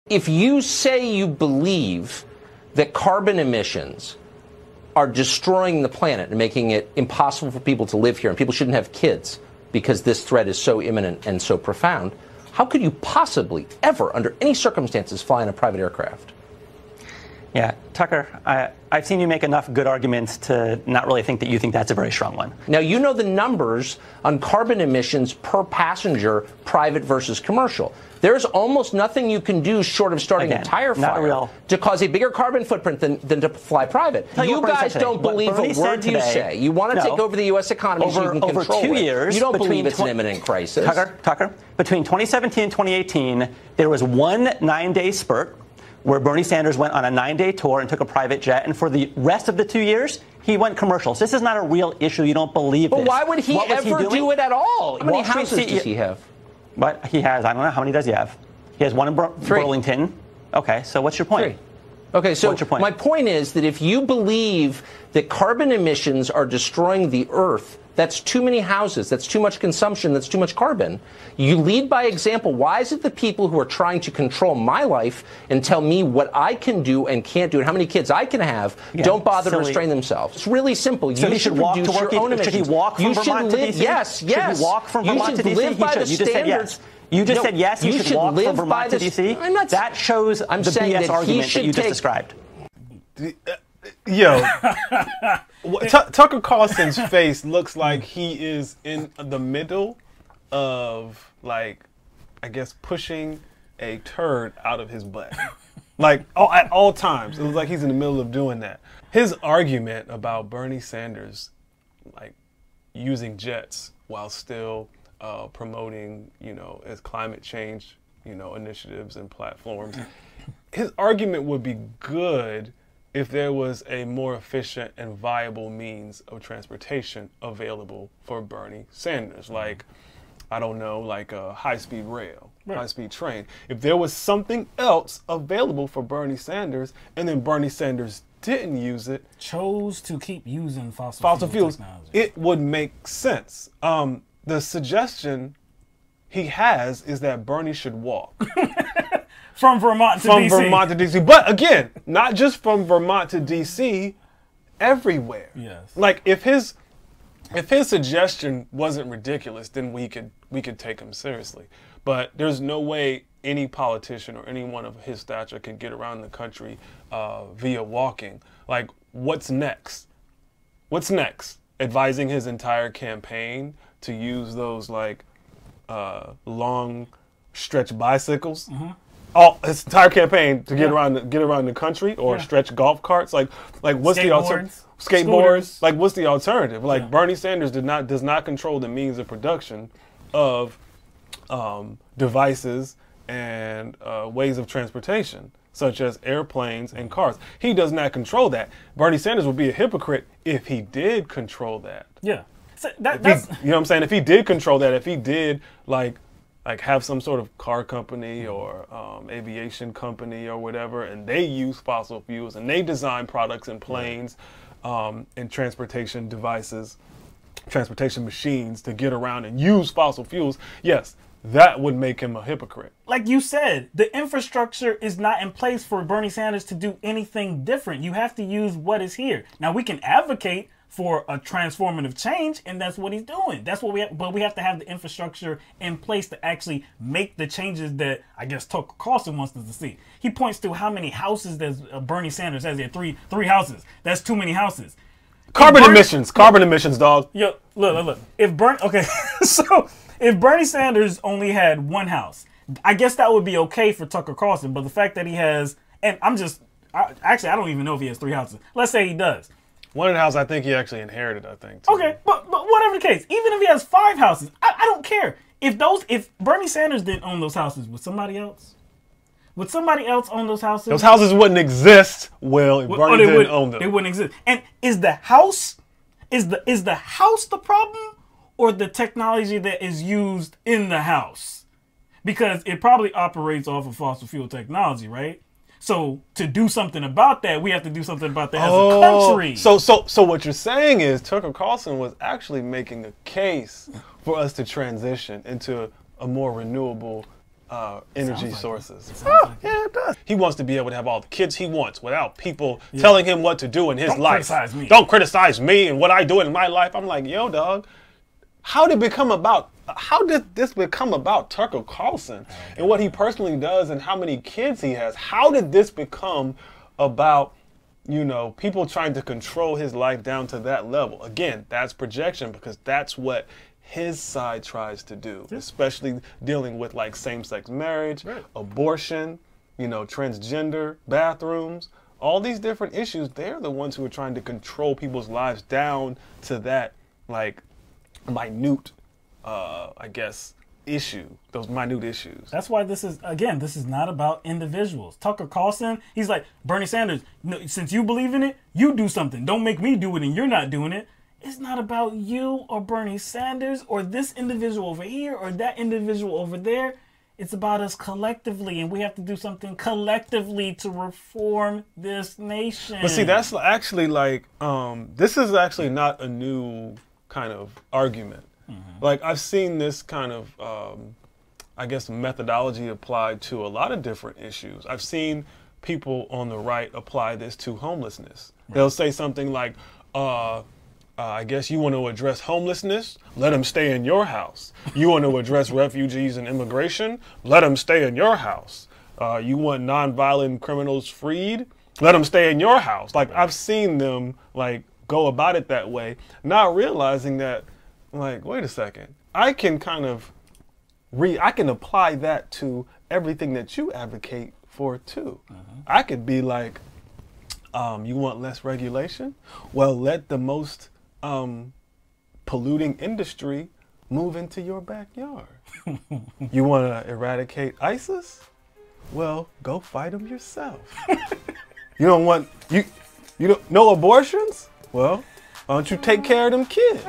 If you say you believe that carbon emissions are destroying the planet and making it impossible for people to live here, and people shouldn't have kids because this threat is so imminent and so profound, how could you possibly ever, under any circumstances, fly in a private aircraft? Yeah, Tucker, I've seen you make enough good arguments to not really think that you think that's a very strong one. Now, you know the numbers on carbon emissions per passenger, private versus commercial. There's almost nothing you can do short of starting a tire fire to cause a bigger carbon footprint than to fly private. You guys don't believe a word you say. You want to take over the U.S. economy so you can control it. Over 2 years, you don't believe it's an imminent crisis. Tucker, between 2017 and 2018, there was one 9-day spurt where Bernie Sanders went on a 9-day tour and took a private jet, and for the rest of the 2 years, he went commercial. So this is not a real issue. You don't believe this. But why would he ever do it at all? How many houses does he have? But he has, I don't know, how many does he have? He has one in Burlington. Okay, so what's your point? 3. Okay, so what's your point? My point is that if you believe that carbon emissions are destroying the Earth, that's too many houses, that's too much consumption, that's too much carbon. You lead by example. Why is it the people who are trying to control my life and tell me what I can do and can't do and how many kids I can have don't bother to restrain themselves? It's really simple. So you should walk to work. Should he walk from Vermont to D.C.? Yes, yes. Should he walk from Vermont to D.C.? Live by the standards. You just said yes, he should walk from Vermont to D.C.? That shows the BS argument that you just described. Yo, Tucker Carlson's face looks like he is in the middle of, like, I guess, pushing a turd out of his butt. Like, at all times. It looks like he's in the middle of doing that. His argument about Bernie Sanders, like, using jets while still promoting, as climate change, initiatives and platforms. His argument would be good if there was a more efficient and viable means of transportation available for Bernie Sanders, like, I don't know, like a high-speed rail, high-speed train. If there was something else available for Bernie Sanders, and then Bernie Sanders didn't use it, chose to keep using fossil fuels technology, it would make sense. The suggestion he has is that Bernie should walk. From Vermont to D.C. From Vermont to D.C. But again, not just from Vermont to D.C., everywhere. Yes. Like, if his suggestion wasn't ridiculous, then we could take him seriously. But there's no way any politician or anyone of his stature can get around the country via walking. Like, what's next? What's next? Advising his entire campaign to use those, like, long stretch bicycles? Mm-hmm. His entire campaign to get around the country, or stretch golf carts, like what's the alternative? Skateboards, like, what's the alternative? Like, Bernie Sanders does not control the means of production of devices and ways of transportation, such as airplanes and cars. He does not control that. Bernie Sanders would be a hypocrite if he did control that. Yeah, so you know what I'm saying? If he did control that, if he did like have some sort of car company or aviation company or whatever, and they use fossil fuels and they design products and planes and transportation devices, transportation machines to get around and use fossil fuels, yes, that would make him a hypocrite. Like you said, the infrastructure is not in place for Bernie Sanders to do anything different. You have to use what is here. Now, we can advocate for a transformative change, and that's what he's doing. That's what we have, but we have to have the infrastructure in place to actually make the changes that I guess Tucker Carlson wants us to see. He points to how many houses does Bernie Sanders has. He had three houses. That's too many houses. Carbon emissions, dog. Yo, look. So if Bernie Sanders only had one house, I guess that would be okay for Tucker Carlson. But the fact that he has, and I don't even know if he has 3 houses. Let's say he does. One of the houses I think he actually inherited, I think, too. Okay, but whatever the case, even if he has 5 houses, I don't care. If Bernie Sanders didn't own those houses, would somebody else? Would somebody else own those houses? Those houses wouldn't exist, Will, if Bernie didn't own them. They wouldn't exist. And is the house the problem, or the technology that is used in the house? Because it probably operates off of fossil fuel technology, right? So to do something about that, we have to do something about that as a country. So what you're saying is Tucker Carlson was actually making a case for us to transition into a more renewable energy sources. Yeah, it does. He wants to be able to have all the kids he wants without people telling him what to do in his life. Criticize me. Don't criticize me and what I do in my life. I'm like, yo, dog, how did this become about Tucker Carlson and what he personally does and how many kids he has? How did this become about, you know, people trying to control his life down to that level? Again, that's projection, because that's what his side tries to do, especially dealing with like same-sex marriage, abortion, you know, transgender, bathrooms, all these different issues. They're the ones who are trying to control people's lives down to that like minute, I guess, issue, those minute issues. That's why this is not about individuals. Tucker Carlson, he's like, Bernie Sanders, no, since you believe in it, you do something. Don't make me do it and you're not doing it. It's not about you or Bernie Sanders or this individual over here or that individual over there. It's about us collectively, and we have to do something collectively to reform this nation. But see, that's actually like, this is actually not a new kind of argument. Like, I've seen this kind of, I guess, methodology applied to a lot of different issues. I've seen people on the right apply this to homelessness. They'll say something like, I guess you want to address homelessness? Let them stay in your house. You want to address refugees and immigration? Let them stay in your house. You want nonviolent criminals freed? Let them stay in your house. Like, I've seen them, like, go about it that way, not realizing that, like, wait a second, I can kind of I can apply that to everything that you advocate for too. I could be like, you want less regulation? Well, let the most polluting industry move into your backyard. You want to eradicate ISIS? Well, go fight them yourself. You don't want no abortions? Well, why don't you take care of them kids?